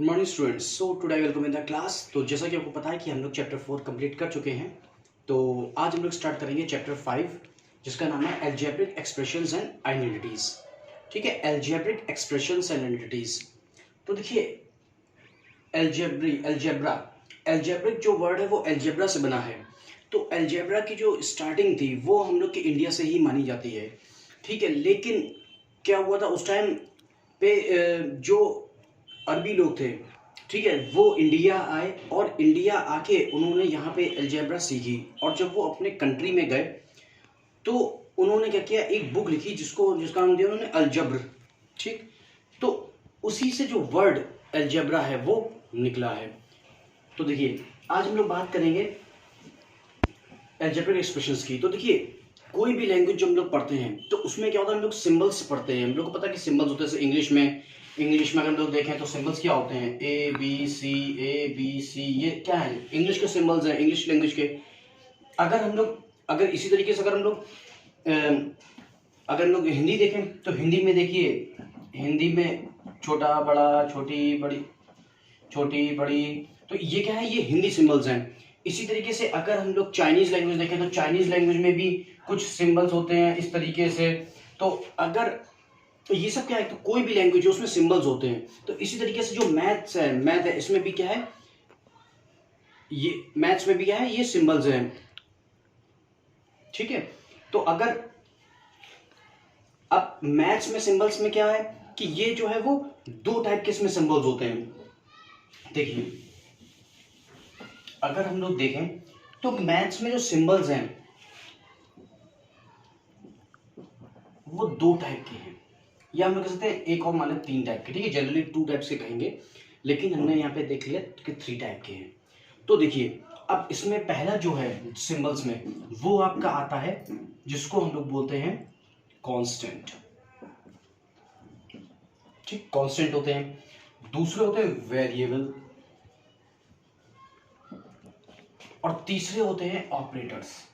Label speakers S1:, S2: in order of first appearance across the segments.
S1: Good morning students. So today welcome in the class. तो जैसा कि आपको पता है कि हम लोग चैप्टर 4 कंप्लीट कर चुके हैं, तो आज हम लोग स्टार्ट करेंगे चैप्टर 5 जिसका नाम है एल्जेब्रिक एक्सप्रेशंस एंड आइडेंटिटीज। ठीक है, एल्जेब्रिक एक्सप्रेशंस एंड आइडेंटिटीज। तो देखिए एल्जेब्रिक जो वर्ड है वो एल्जेब्रा से बना है। तो एल्जेब्रा की जो स्टार्टिंग थी वो हम लोग के इंडिया से ही मानी जाती है। ठीक है, लेकिन क्या हुआ था उस टाइम पे जो अरबी लोग थे, ठीक है, वो इंडिया आए और इंडिया आके उन्होंने यहाँ पे अलजेब्रा सीखी। और जब वो अपने कंट्री में गए तो उन्होंने क्या किया, एक बुक लिखी जिसका नाम दिया उन्होंने अलजब्र। ठीक, तो उसी से जो वर्ड अलजब्रा है वो निकला है। तो देखिए आज हम लोग बात करेंगे अलजेब्रिक एक्सप्रेशंस की। तो देखिए कोई भी लैंग्वेज जो हम लोग पढ़ते हैं तो उसमें क्या होता है, हम लोग सिंबल्स पढ़ते हैं। हम लोग को पता है कि सिंबल्स होते हैं। जैसे इंग्लिश में अगर हम लोग देखें तो सिंबल्स क्या होते हैं, ए बी सी, ये क्या है, इंग्लिश के सिंबल्स हैं, इंग्लिश लैंग्वेज के। अगर इसी तरीके से अगर हम लोग हिंदी देखें तो हिंदी में देखिए, हिंदी में छोटा बड़ा छोटी बड़ी, तो ये क्या है, ये हिंदी सिंबल्स हैं। इसी तरीके से अगर हम लोग चाइनीज लैंग्वेज देखें तो चाइनीज लैंग्वेज में भी कुछ सिंबल्स होते हैं इस तरीके से। तो ये सब क्या है, तो कोई भी लैंग्वेज है उसमें सिंबल्स होते हैं। तो इसी तरीके से जो मैथ है इसमें भी क्या है, ये मैथ्स में भी क्या है, ये सिंबल्स हैं। ठीक है, तो अगर अब मैथ्स में सिंबल्स में क्या है कि ये जो है वो दो टाइप के इसमें सिंबल्स होते हैं। देखिए अगर हम लोग देखें तो मैथ्स में जो सिंबल्स हैं वो दो टाइप के हैं, या हम लोग कह सकते हैं एक और माने 3 टाइप के। ठीक है, जनरली 2 टाइप से कहेंगे, लेकिन हमने यहाँ पे देख लिया कि 3 टाइप के हैं। तो देखिए अब इसमें पहला जो है सिंबल्स में वो आपका आता है जिसको हम लोग बोलते हैं कांस्टेंट। ठीक, कांस्टेंट होते हैं। दूसरे होते हैं वेरिएबल और तीसरे होते हैं ऑपरेटर्स।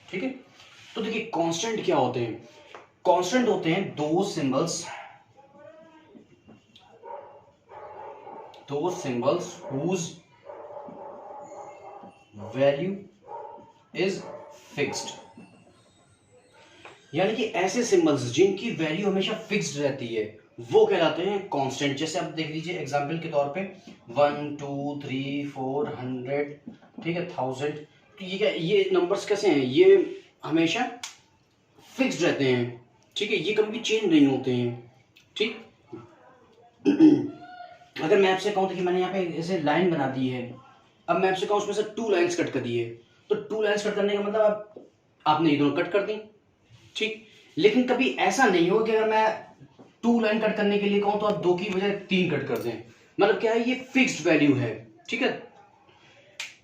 S1: ठीक है, तो देखिए कांस्टेंट क्या होते हैं, कांस्टेंट होते हैं दो symbols whose value is fixed। यानी कि ऐसे सिंबल्स जिनकी वैल्यू हमेशा फिक्स्ड रहती है वो कहलाते हैं कांस्टेंट। जैसे आप देख लीजिए एग्जांपल के तौर पे 1 2 3 4 100, ठीक है, 1000। तो ये क्या, ये नंबर्स कैसे हैं, ये हमेशा फिक्स्ड रहते हैं। ठीक है, ये कभी भी चेंज नहीं होते हैं। ठीक अगर मैं आपसे कहूँ तो कि मैंने यहाँ पे ऐसे लाइन बना दी है, अब मैं आपसे कहूँ उसमें से 2 लाइन्स कट कर दिए, तो 2 लाइन्स कट करने का मतलब आपने ये दोनों कट कर दी। ठीक, लेकिन कभी ऐसा नहीं हो कि अगर मैं 2 लाइन कट करने के लिए कहूँ तो आप 2 की बजाय 3 कट कर दें। मतलब क्या है, ये फिक्स्ड वैल्यू है। ठीक है,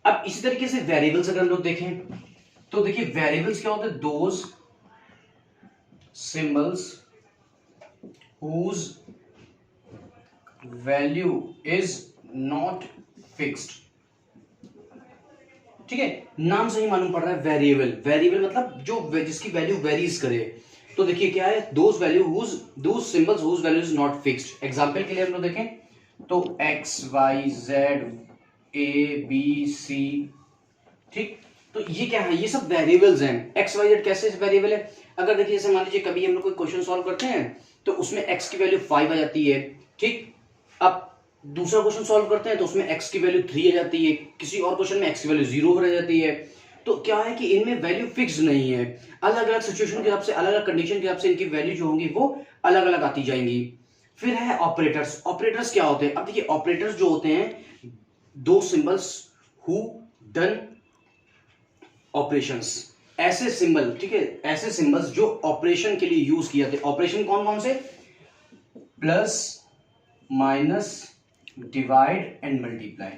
S1: अब इसी तरीके से वेरिएबल्स अगर हम लोग देखें तो देखिए वेरिएबल्स क्या होते हैं, those symbols whose value is not fixed। ठीक है, नाम से ही मालूम पड़ रहा है वेरिएबल मतलब जो जिसकी वैल्यू वेरीज करे। तो देखिए क्या है, those symbols whose value is not fixed। Example के लिए हम लोग देखें तो x y z a b c। ठीक, तो ये क्या है, ये सब वेरिएबल्स हैं। x y z कैसे वेरिएबल है, अगर देखिए जैसे मान लीजिए कभी हम लोग कोई क्वेश्चन सॉल्व करते हैं तो उसमें x की वैल्यू 5 आ जाती है। ठीक, अब दूसरा क्वेश्चन सॉल्व करते हैं तो उसमें x की वैल्यू 3 आ जाती है, किसी और क्वेश्चन में x की वैल्यू 0 रह जाती है। तो क्या है कि इनमें वैल्यू फिक्स नहीं है, अलग अलग सिचुएशन के हिसाब से, अलग अलग कंडीशन के हिसाब से इनकी वैल्यू जो होंगी वो अलग अलग आती जाएंगी। फिर है ऑपरेटर्स क्या होते हैं, अब देखिए ऑपरेटर्स जो होते हैं दो सिंबल्स हु डन ऑपरेशंस, ऐसे सिंबल, ठीक है, ऐसे सिंबल्स जो ऑपरेशन के लिए यूज किए जाते हैं। ऑपरेशन कौन कौन से, plus minus divide and multiply.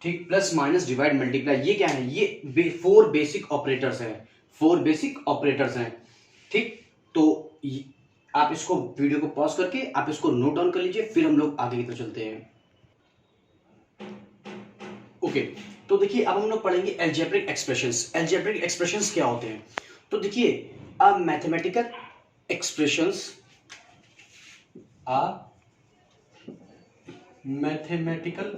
S1: ठीक, प्लस माइनस डिवाइड मल्टीप्लाई, ये क्या है, ये 4 बेसिक ऑपरेटर्स हैं। ठीक, तो आप इसको वीडियो को पॉज करके आप इसको नोट डाउन कर लीजिए, फिर हम लोग आगे की तरफ चलते हैं। ओके, तो देखिए अब हम लोग पढ़ेंगे एल्जेब्रिक एक्सप्रेशंस क्या होते हैं। तो देखिए अब mathematical expressions are mathematical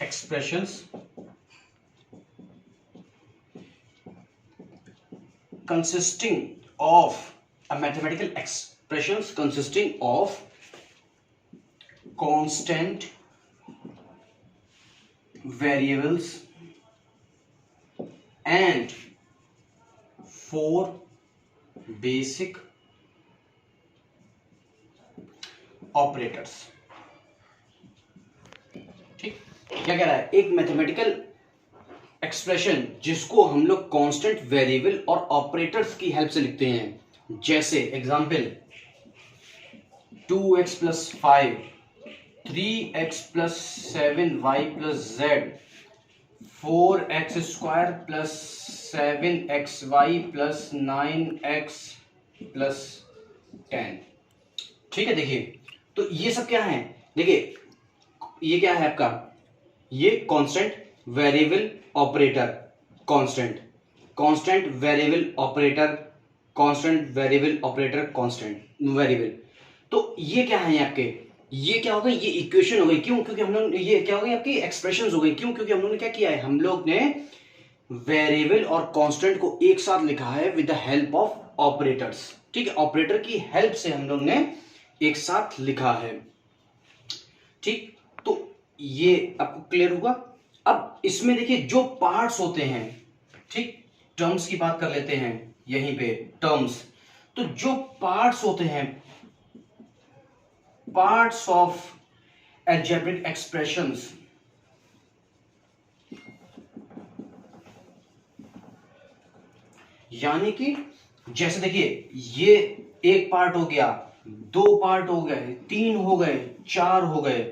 S1: expressions consisting of constant variables and 4 basic operators। ठीक, क्या कह रहा है? एक मैथमेटिकल एक्सप्रेशन जिसको हम लोग कांस्टेंट वेरिएबल और ऑपरेटर्स की हेल्प से लिखते हैं। जैसे example 2x + 5, 3x + 7y + z, 4x² + 7xy + 9x + 10। ठीक है, देखिए तो ये सब क्या है? देखिए ये क्या है आपका? ये constant variable operator, constant variable operator, constant variable operator, constant variable. तो ये क्या है आपके? ये क्या होगा? ये इक्वेशन हो गई। क्यों? क्योंकि हम लोग, ये क्या हो गई आपकी? एक्सप्रेशंस हो गई। क्यों? क्योंकि हम लोग ने क्या किया है? हम लोग ने वेरिएबल और कांस्टेंट को एक साथ लिखा है with the help of operators. ठीक है, ऑपरेटर की हेल्प से हम लोग ने एक साथ लिखा है। ठीक, तो ये आपको क्लियर होगा। अब इसमें देखिए जो पार्ट्स होते हैं, ठीक, टर्म्स की बात कर लेते हैं यहीं पे, टर्म्स। तो जो पार्ट्स होते हैं, पार्ट्स ऑफ अलजेब्रिक एक्सप्रेशंस, यानी कि जैसे देखिए ये एक पार्ट हो गया, 2 पार्ट हो गए, 3 हो गए, 4 हो गए।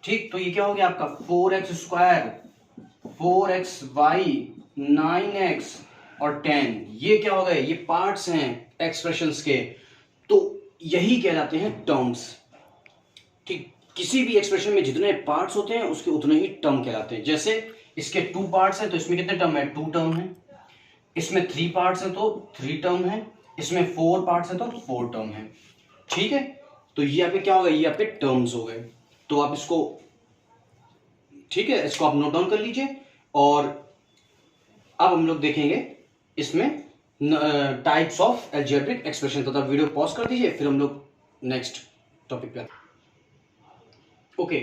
S1: ठीक, तो ये क्या हो गया आपका? 4x², 4xy, 9x और 10। ये क्या हो गए? ये पार्ट्स हैं एक्सप्रेशंस के। तो यही कहलाते हैं टर्म्स। ठीक, किसी भी एक्सप्रेशन में जितने पार्ट्स होते हैं उसके उतने ही टर्म कहलाते हैं। जैसे इसके 2 पार्ट्स हैं तो इसमें कितने टर्म है? 2 टर्म है। इसमें 3 पार्ट्स हैं तो 3 टर्म है। इसमें 4 पार्ट्स हैं तो 4 टर्म है। ठीक है, तो ये आपके क्या हो गए? ये आपके टर्म्स हो गए। तो आप इसको, ठीक है, इसको आप नोट डाउन कर लीजिए। और अब हम लोग देखेंगे इसमें टाइप्स ऑफ अलजेब्रिक एक्सप्रेशन। तो वीडियो पॉज कर दीजिए, फिर हम लोग नेक्स्ट टॉपिक पे। ओके,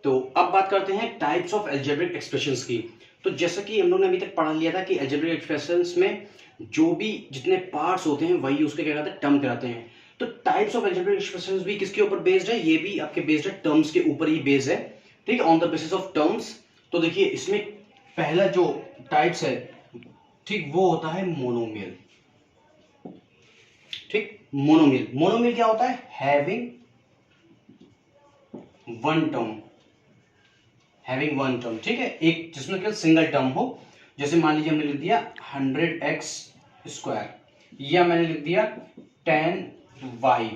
S1: तो अब बात करते हैं टाइप्स ऑफ अलजेब्रिक एक्सप्रेशंस की। तो जैसा कि हम लोग ने अभी तक पढ़ा लिया था कि अलजेब्रिक एक्सप्रेशंस में जो भी जितने पार्ट्स होते हैं वही उसके क्या कहते हैं? टर्म कहलाते हैं। तो टाइप्स ऑफ अलजेब्रिक एक्सप्रेशंस भी किसके ऊपर बेस्ड है? ये भी आपके बेस्ड है, टर्म्स के ऊपर ही बेस्ड है। ठीक है, on the basis of terms. तो देखिए इसमें पहला जो टाइप्स है, ठीक, वो होता है मोनोमियल। ठीक, मोनोमियल। मोनोमियल क्या होता है? Having one term. ठीक है, एक जिसमें केवल सिंगल टर्म हो। जैसे मान लीजिए हमने लिख दिया 100x², या मैंने लिख दिया 10y।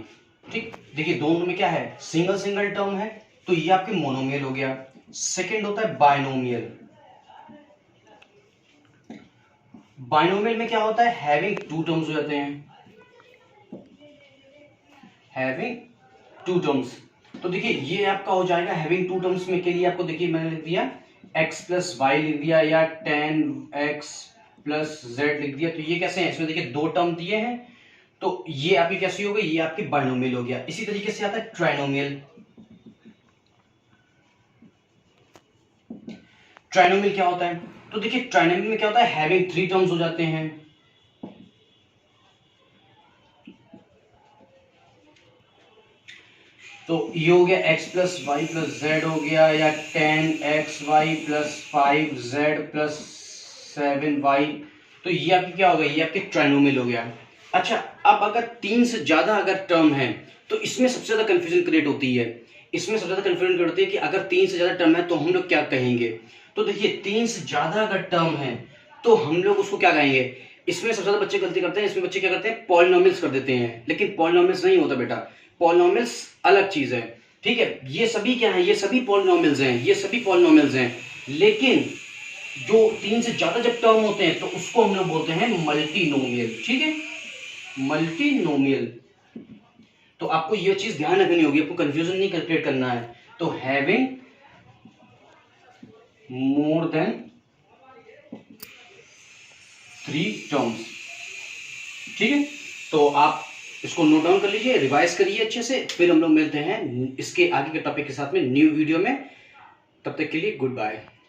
S1: ठीक, देखिए दोनों में क्या है? सिंगल टर्म है, तो ये आपके मोनोमियल हो गया। सेकंड होता है बाइनोमियल। बाइनोमियल में क्या होता है? हैविंग 2 टर्म्स हो जाते हैं, हैविंग 2 टर्म्स। तो देखिए ये आपका हो जाएगा हैविंग 2 टर्म्स में। के लिए आपको देखिए मैंने लिख दिया x + y लिख दिया, या 10x + z लिख दिया। तो ये कैसे हैं? इसमें देखिए 2 टर्म दिए हैं, तो ये आपकी कैसी हो गई? ये आपकी बाइनोमियल हो गया। इसी तरीके से आता है ट्राइनोमियल। ट्राइनोमियल क्या होता है? तो देखिए ट्राइनोमियल में क्या होता है? हैविंग 3 टर्म्स हो जाते हैं। तो ये हो गया x + y + z हो गया, या 10xy + 5z + 7y। तो ये आपकी क्या हो गया? ये आपके ट्राइनोमियल हो गया। अच्छा, अब अगर 3 से ज्यादा अगर टर्म है तो इसमें सबसे ज्यादा कंफ्यूजन क्रिएट होती है। इसमें सबसे ज्यादा कंफ्यूजन क्रिएट होती है कि अगर 3 से ज्यादा टर्म है तो हम लोग क्या कहेंगे। तो देखिए 3 से ज्यादा अगर टर्म है तो हम लोग उसको क्या कहेंगे? इसमें सबसे ज्यादा बच्चे गलती करते हैं, इसमें बच्चे क्या करते हैं? पॉलिनोमियल्स कर देते हैं। लेकिन पॉलिनोमियल्स नहीं होता बेटा, पॉलिनोमियल्स अलग चीज है। ठीक है, ये सभी क्या है? ये सभी पॉलिनोमियल्स हैं, ये सभी पॉलिनोमियल्स हैं। लेकिन जो 3 से ज्यादा जब टर्म होते हैं तो उसको हम लोग बोलते हैं मल्टीनोमियल। ठीक है, मल्टीनोमियल। तो आपको ये चीज ध्यान रखनी होगी, आपको कंफ्यूजन नहीं क्रिएट करना है। तो हैविंग मोर देन 3 टर्म्स, ठीक है। तो आप इसको नोट डाउन कर लीजिए, रिवाइज करिए अच्छे से, फिर हम लोग मिलते हैं इसके आगे के टॉपिक के साथ में न्यू वीडियो में। तब तक के लिए गुड बाय।